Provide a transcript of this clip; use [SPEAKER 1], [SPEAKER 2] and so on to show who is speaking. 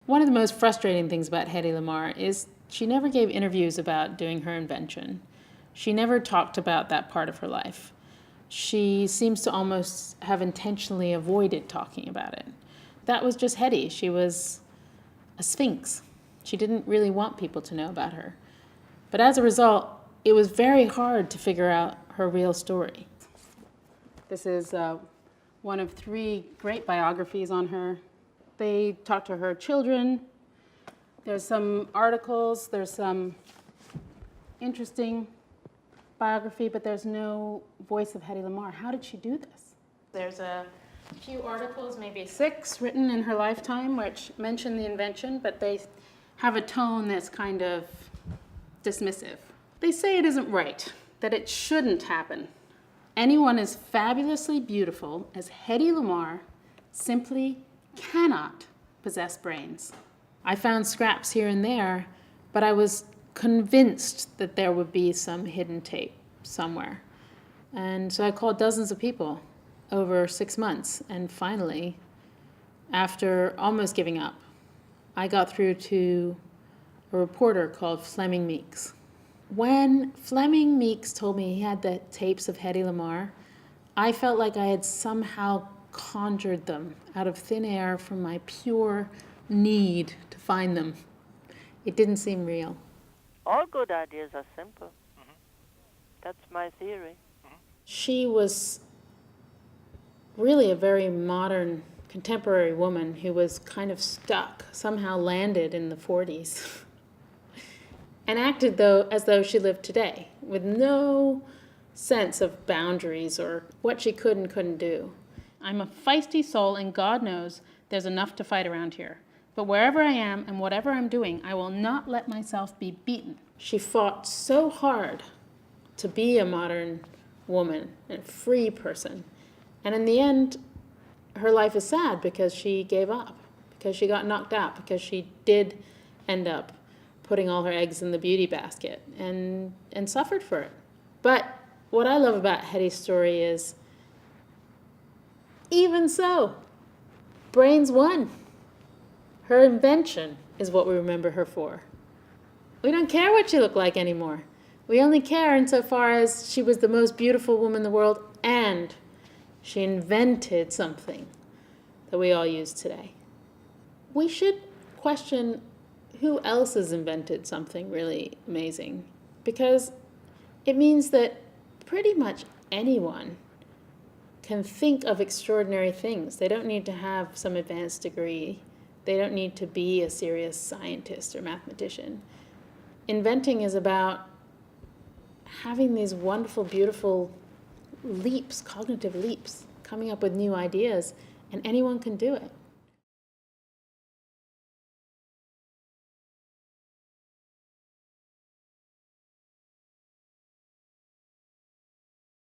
[SPEAKER 1] One of the most frustrating things about Hedy Lamarr is she never gave interviews about doing her invention. She never talked about that part of her life. She seems to almost have intentionally avoided talking about it. That was just Hedy. She was a sphinx. She didn't really want people to know about her. But as a result, it was very hard to figure out her real story. This is one of 3 great biographies on her. They talked to her children. There's some articles, there's some interesting biography, but there's no voice of Hedy Lamarr. How did she do this? There's a few articles, maybe 6, written in her lifetime, which mention the invention, but they have a tone that's kind of dismissive. They say it isn't right, that it shouldn't happen. Anyone as fabulously beautiful as Hedy Lamarr simply cannot possess brains. I found scraps here and there, but I was convinced that there would be some hidden tape somewhere. And so I called dozens of people over 6 months, and finally, after almost giving up, I got through to a reporter called Fleming Meeks. When Fleming Meeks told me he had the tapes of Hedy Lamarr, I felt like I had somehow conjured them out of thin air from my pure need to find them. It didn't seem real.
[SPEAKER 2] All good ideas are simple. That's my theory.
[SPEAKER 1] She was really a very modern, contemporary woman who was kind of stuck, somehow landed in the 40s, and acted as though she lived today, with no sense of boundaries or what she could and couldn't do. I'm a feisty soul, and God knows there's enough to fight around here. But wherever I am and whatever I'm doing, I will not let myself be beaten. She fought so hard to be a modern woman, a free person. And in the end, her life is sad because she gave up, because she got knocked out, because she did end up putting all her eggs in the beauty basket and suffered for it. But what I love about Hedy's story is, even so, brains won. Her invention is what we remember her for. We don't care what she looked like anymore. We only care insofar as she was the most beautiful woman in the world and she invented something that we all use today. We should question who else has invented something really amazing, because it means that pretty much anyone can think of extraordinary things. They don't need to have some advanced degree. They don't need to be a serious scientist or mathematician. Inventing is about having these wonderful, beautiful leaps, cognitive leaps, coming up with new ideas, and anyone can do it.